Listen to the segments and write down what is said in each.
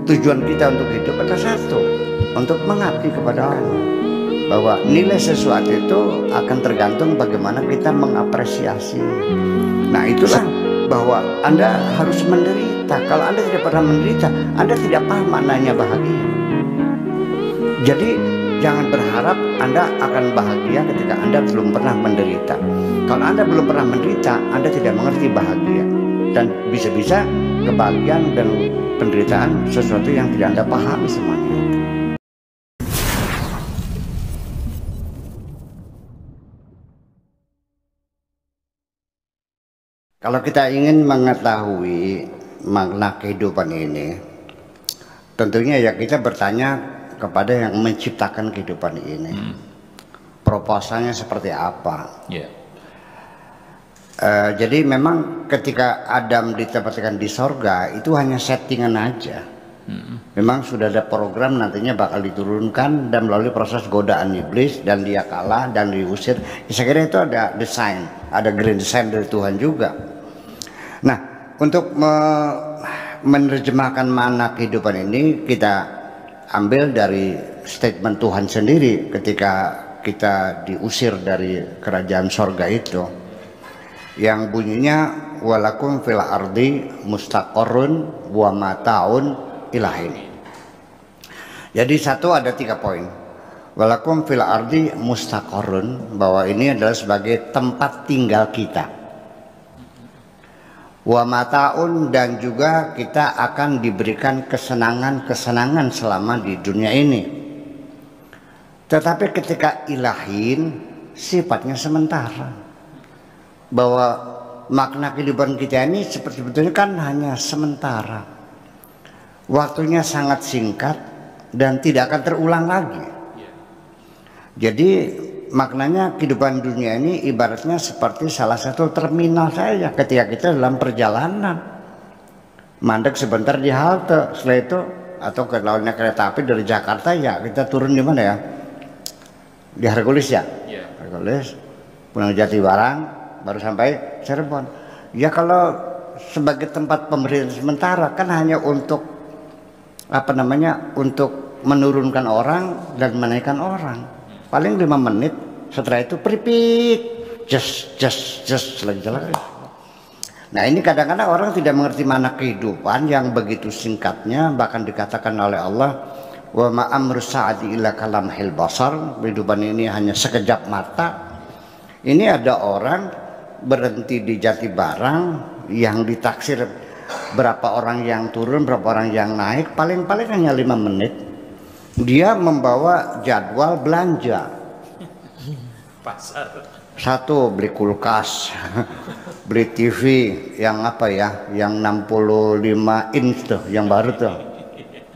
tujuan kita untuk hidup adalah satu, untuk mengabdi kepada Allah. Bahwa nilai sesuatu itu akan tergantung bagaimana kita mengapresiasi. Nah itulah bahwa Anda harus menderita. Kalau Anda tidak pernah menderita, Anda tidak paham maknanya bahagia. Jadi jangan berharap Anda akan bahagia ketika Anda belum pernah menderita. Kalau Anda belum pernah menderita, Anda tidak mengerti bahagia. Dan bisa-bisa kebahagiaan dan penderitaan sesuatu yang tidak Anda pahami semuanya. Kalau kita ingin mengetahui makna kehidupan ini, tentunya ya kita bertanya kepada yang menciptakan kehidupan ini. Proposalnya seperti apa? Jadi memang ketika Adam ditempatkan di sorga itu hanya settingan aja. Memang sudah ada program nantinya bakal diturunkan dan melalui proses godaan iblis dan dia kalah dan diusir. Saya kira itu ada desain, ada grand design dari Tuhan juga. Nah, untuk menerjemahkan makna kehidupan ini kita ambil dari statement Tuhan sendiri ketika kita diusir dari kerajaan sorga itu, yang bunyinya walakum fil ardi mustaqarrun wa mataun ilahin. Jadi satu ada 3 poin. Walakum fil ardi mustaqarrun, bahwa ini adalah sebagai tempat tinggal kita. Wa mataun, dan juga kita akan diberikan kesenangan-kesenangan selama di dunia ini. Tetapi ketika ilahin sifatnya sementara. Bahwa makna kehidupan kita ini sebetulnya kan hanya sementara. Waktunya sangat singkat dan tidak akan terulang lagi. Jadi maknanya kehidupan dunia ini ibaratnya seperti salah satu terminal saja ketika kita dalam perjalanan. Mandek sebentar di halte, setelah itu atau kalau kereta api dari Jakarta ya kita turun di mana ya? Di Hercules ya? Hercules, pulang Jatibarang, baru sampai Cirebon. Ya kalau sebagai tempat pemberian sementara kan hanya untuk untuk menurunkan orang dan menaikkan orang. Paling 5 menit, setelah itu pripit, just lagi jalan. Nah ini kadang-kadang orang tidak mengerti mana kehidupan yang begitu singkatnya, bahkan dikatakan oleh Allah wa ma amru sa'ati illa kalamhil basar, kehidupan ini hanya sekejap mata. Ini ada orang berhenti di Jatibarang yang ditaksir berapa orang yang turun, berapa orang yang naik, paling-paling hanya 5 menit. Dia membawa jadwal belanja. Pasar. Satu, beli kulkas, beli TV yang yang 65 inch tuh, yang baru tuh,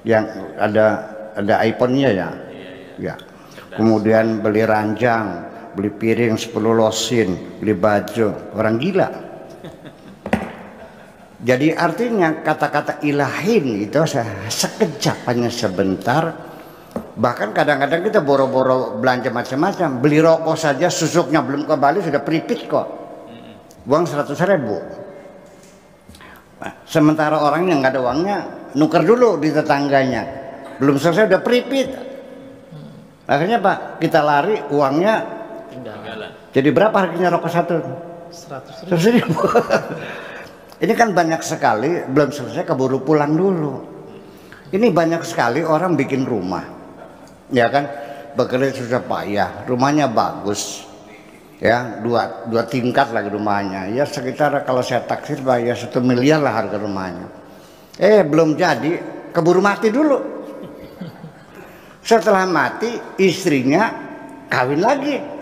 yang ada iPhone-nya ya. Kemudian beli ranjang, beli piring 10 losin, beli baju, orang gila. Jadi artinya kata-kata ilahin itu sekejap, hanya sebentar. Bahkan kadang-kadang kita boro-boro belanja macam-macam, beli rokok saja susuknya belum kembali sudah pripit kok, uang 100.000. Nah, sementara orang yang nggak ada uangnya nuker dulu di tetangganya, belum selesai udah pripit. Akhirnya Pak, kita lari uangnya jadi berapa harganya rokok satu? 100.000. Ini kan banyak sekali, belum selesai keburu pulang dulu. Ini banyak sekali orang bikin rumah, ya kan, bekerja susah payah, rumahnya bagus, ya dua tingkat lagi rumahnya, ya sekitar kalau saya taksir ya 1 miliar lah harga rumahnya. Belum jadi, keburu mati dulu. Setelah mati istrinya kawin lagi.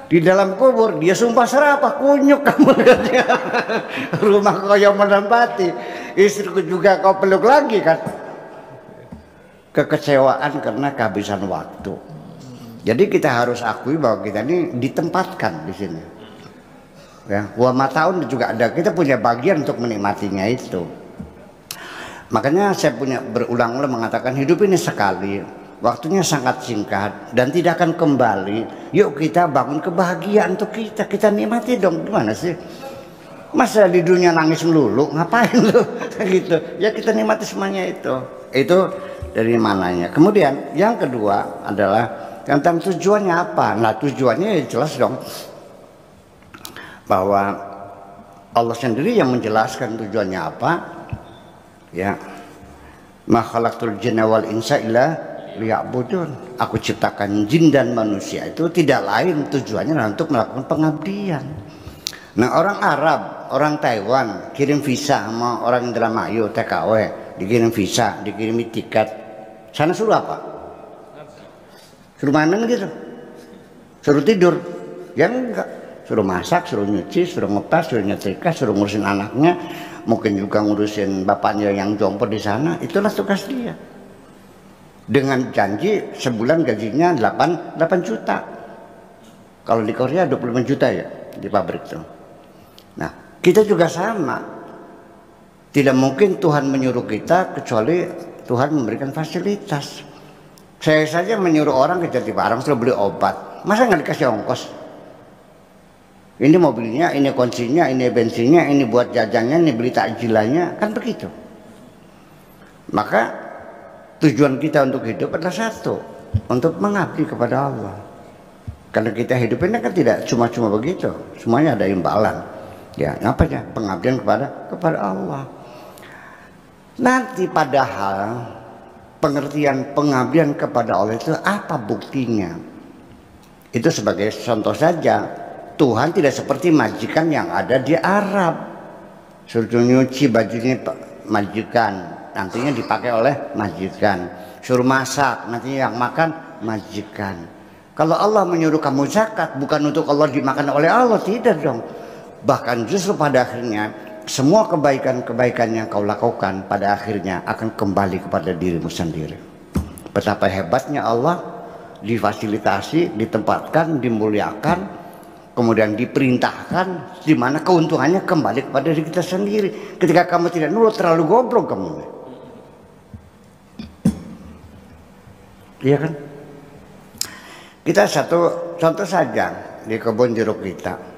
Di dalam kubur dia sumpah serapah, kunyuk kamu rumah kau yang menempati, istriku juga kau peluk lagi kan. Kekecewaan karena kehabisan waktu. Jadi kita harus akui bahwa kita ini ditempatkan di sini. Ya, wa mataun juga ada, kita punya bagian untuk menikmatinya itu. Makanya saya berulang-ulang mengatakan hidup ini sekali. Waktunya sangat singkat dan tidak akan kembali. Yuk kita bangun kebahagiaan untuk kita nikmati dong. Gimana sih? Masa di dunia nangis melulu, ngapain lu? Gitu. Ya kita nikmati semuanya itu. Itu dari mananya. Kemudian yang kedua adalah tentang tujuannya apa. Nah tujuannya ya jelas dong, bahwa Allah sendiri yang menjelaskan tujuannya apa. Ya, ma khalaqtul jinna wal insa illa liya'budun. Aku ciptakan jin dan manusia itu tidak lain tujuannya untuk melakukan pengabdian. Nah orang Arab, orang Taiwan kirim visa sama orang Indramayu TKW, dikirim visa, dikirimi tiket, sana suruh apa? Suruh mainan gitu, suruh tidur? Ya enggak, suruh masak, suruh nyuci, suruh ngepas, suruh nyetrika, suruh ngurusin anaknya, mungkin juga ngurusin bapaknya yang jompo di sana. Itulah tugas dia. Dengan janji sebulan gajinya 8 juta. Kalau di Korea 25 juta ya di pabrik tuh. Nah kita juga sama. Tidak mungkin Tuhan menyuruh kita kecuali Tuhan memberikan fasilitas. Saya saja menyuruh orang ke Jatibarang suruh beli obat, masa nggak dikasih ongkos? Ini mobilnya, ini kuncinya, ini bensinnya, ini buat jajannya, ini beli takjilannya, kan begitu. Maka tujuan kita untuk hidup adalah satu, untuk mengabdi kepada Allah. Karena kita hidup ini kan tidak cuma-cuma begitu, semuanya ada imbalan. Ya, apanya? Pengabdian kepada Allah. Nanti padahal pengertian pengabdian kepada Allah itu apa buktinya? Itu sebagai contoh saja. Tuhan tidak seperti majikan yang ada di Arab. Suruh nyuci bajunya majikan, nantinya dipakai oleh majikan. Suruh masak, nantinya yang makan majikan. Kalau Allah menyuruh kamu zakat, bukan untuk Allah dimakan oleh Allah, tidak dong. Bahkan justru pada akhirnya semua kebaikan-kebaikan yang kau lakukan pada akhirnya akan kembali kepada dirimu sendiri. Betapa hebatnya Allah, difasilitasi, ditempatkan, dimuliakan, kemudian diperintahkan, di mana keuntungannya kembali kepada diri kita sendiri. Ketika kamu tidak nurut, terlalu goblok kamu. Iya kan? Kita satu contoh saja di kebun jeruk kita.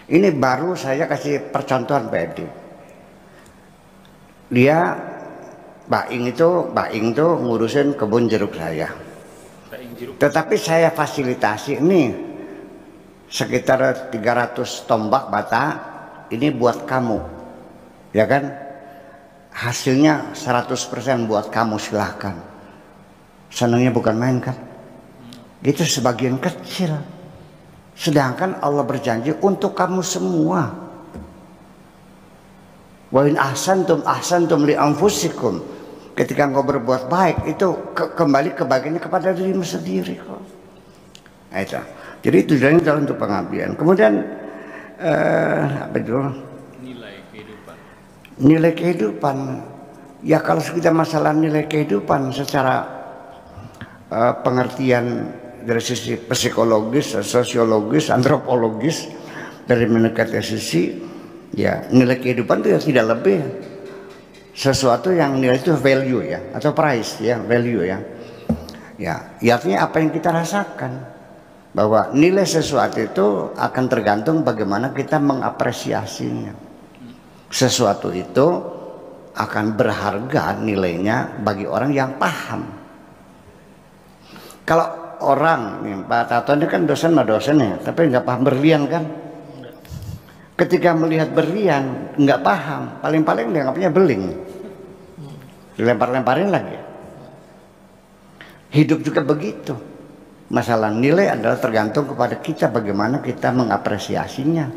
Ini baru saya kasih percontohan Pak Edi. Dia Baing itu ngurusin kebun jeruk saya. Tetapi saya fasilitasi ini sekitar 300 tombak bata ini buat kamu. Ya kan? Hasilnya 100% buat kamu, silahkan. Senangnya bukan main kan? Itu sebagian kecil. Sedangkan Allah berjanji untuk kamu semua. Wa in ahsantum li anfusikum. Ketika engkau berbuat baik itu kembali kebahagiaannya kepada dirimu sendiri kok. Nah, itu. Jadi tujuannya adalah untuk pengabdian. Kemudian apa itu? Nilai kehidupan. Nilai kehidupan. Ya kalau kita masalah nilai kehidupan secara pengertian dari sisi psikologis, sosiologis, antropologis, dari mendekati sisi ya nilai kehidupan itu ya tidak lebih sesuatu yang nilai itu value ya atau price ya, value ya. Ya, artinya apa yang kita rasakan, bahwa nilai sesuatu itu akan tergantung bagaimana kita mengapresiasinya. Sesuatu itu akan berharga nilainya bagi orang yang paham. Kalau orang nih, Pak Tato ini kan dosen ya, tapi nggak paham berlian kan? Ketika melihat berlian nggak paham, paling-paling dia ngapain beling, dilempar-lemparin lagi. Hidup juga begitu. Masalah nilai adalah tergantung kepada kita bagaimana kita mengapresiasinya.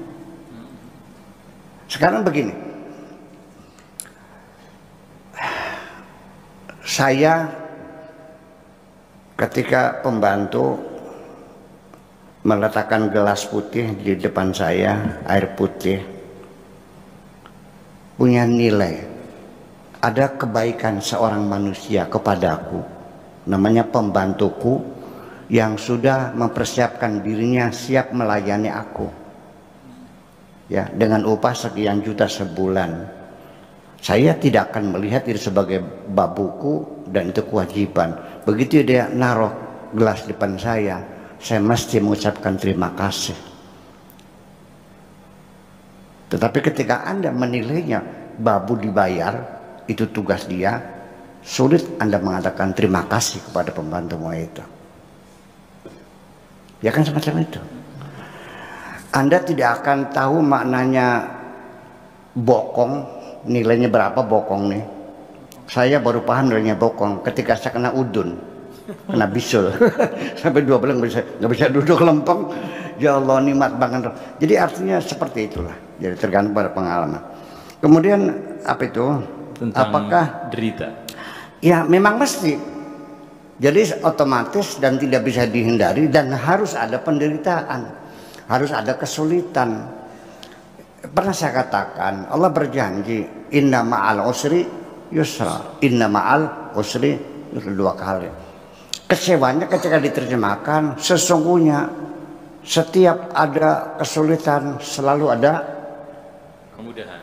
Sekarang begini, saya ketika pembantu meletakkan gelas putih di depan saya, air putih, punya nilai. Ada kebaikan seorang manusia kepadaku, namanya pembantuku, yang sudah mempersiapkan dirinya siap melayani aku. Ya, dengan upah sekian juta sebulan. Saya tidak akan melihat itu sebagai babuku dan itu kewajiban. Begitu dia naruh gelas depan saya mesti mengucapkan terima kasih. Tetapi ketika Anda menilainya babu dibayar, itu tugas dia, sulit Anda mengatakan terima kasih kepada pembantumu itu. Ya kan semacam itu. Anda tidak akan tahu maknanya bokong, nilainya berapa bokong nih. Saya baru paham nilainya bokong ketika saya kena udun, kena bisul. Sampai 2 bulan nggak bisa duduk lempeng. Ya Allah, nikmat banget. Jadi artinya seperti itulah. Jadi tergantung pada pengalaman. Kemudian apa itu? Tentang apakah derita? Ya memang mesti. Jadi otomatis dan tidak bisa dihindari, dan harus ada penderitaan, harus ada kesulitan. Pernah saya katakan, Allah berjanji, inna ma'al usri yusra, inna ma'al usri yusra, 2 kali. Kecewanya ketika diterjemahkan, sesungguhnya setiap ada kesulitan selalu ada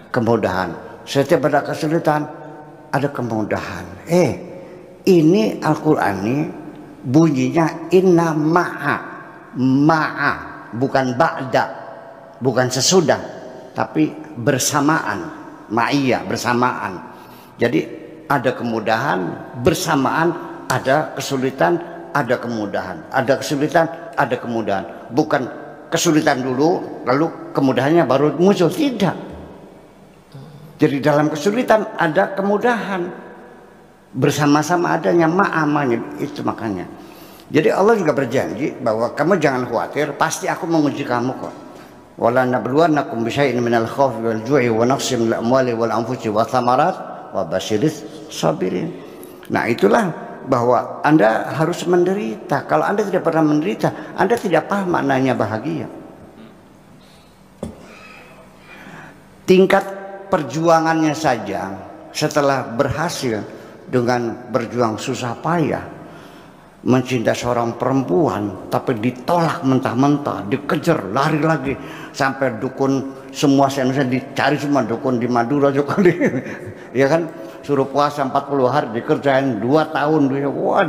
kemudahan. Setiap ada kesulitan ada kemudahan. Ini Al-Quran ini bunyinya inna ma'a, bukan ba'da, bukan sesudah, tapi bersamaan, ma'iyah, bersamaan. Jadi ada kemudahan, bersamaan ada kesulitan, ada kemudahan, ada kesulitan, ada kemudahan. Bukan kesulitan dulu, lalu kemudahannya baru muncul, tidak. Jadi dalam kesulitan ada kemudahan. Bersama-sama adanya ma'amanya, itu makanya. Jadi Allah juga berjanji bahwa kamu jangan khawatir, pasti aku menguji kamu kok. Wala nabluwannakum bisyai'in minal khawfi wal ju'i wa naqsin minal amwali wal anfusi wa thamarat wa basyiris sabirin. Nah, itulah bahwa Anda harus menderita. Kalau Anda tidak pernah menderita, Anda tidak paham maknanya bahagia. Tingkat perjuangannya saja setelah berhasil dengan berjuang susah payah mencintai seorang perempuan, tapi ditolak mentah-mentah, dikejar, lari lagi sampai dukun semua se-Indonesia dicari, semua dukun di Madura juga ya kan, suruh puasa 40 hari dikerjain 2 tahun. Wah,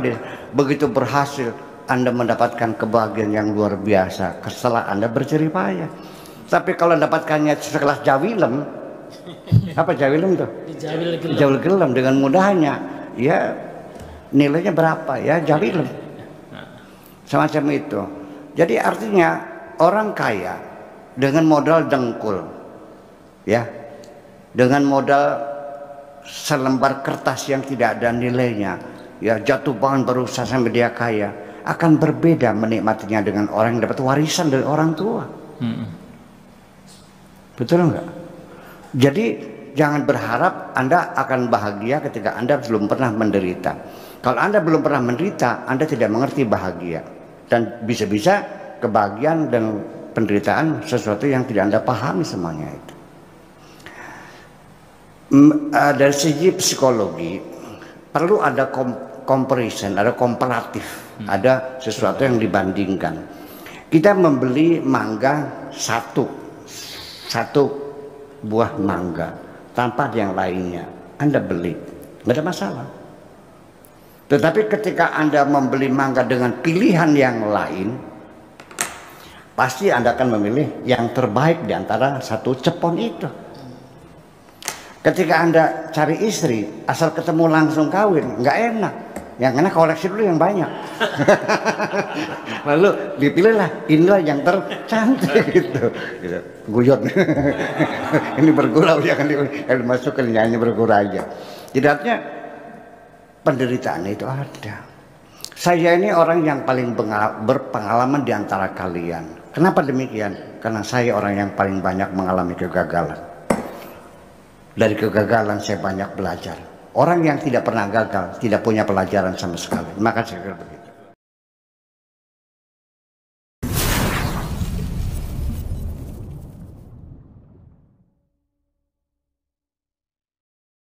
begitu berhasil Anda mendapatkan kebahagiaan yang luar biasa setelah Anda berjerih payah. Tapi kalau dapatkannya sekelas jawilem, apa jawilem tuh? Jawil gelam dengan mudahnya, ya nilainya berapa ya, jawilem semacam itu. Jadi artinya orang kaya dengan modal dengkul, ya, dengan modal selembar kertas yang tidak ada nilainya, ya, jatuh bangun berusaha sampai dia kaya, akan berbeda menikmatinya dengan orang yang dapat warisan dari orang tua. Betul enggak? Jadi jangan berharap Anda akan bahagia ketika Anda belum pernah menderita. Kalau Anda belum pernah menderita, Anda tidak mengerti bahagia. Dan bisa-bisa kebahagiaan dan penderitaan sesuatu yang tidak Anda pahami semuanya itu. Dari segi psikologi perlu ada comparison, ada komparatif, ada sesuatu yang dibandingkan. Kita membeli mangga satu buah mangga tanpa ada yang lainnya, Anda beli, nggak ada masalah. Tetapi ketika Anda membeli mangga dengan pilihan yang lain, pasti Anda akan memilih yang terbaik di antara satu cepon itu. Ketika Anda cari istri, asal ketemu langsung kawin, nggak enak. Yang enak koleksi dulu yang banyak. Lalu dipilihlah, inilah yang tercantik gitu. Guyon. Ini bergurau, jangan dimasukkan, hanya bergurau aja. Jadi artinya penderitaan itu ada. Saya ini orang yang paling berpengalaman di antara kalian. Kenapa demikian? Karena saya orang yang paling banyak mengalami kegagalan. Dari kegagalan saya banyak belajar. Orang yang tidak pernah gagal tidak punya pelajaran sama sekali. Maka saya kira begitu.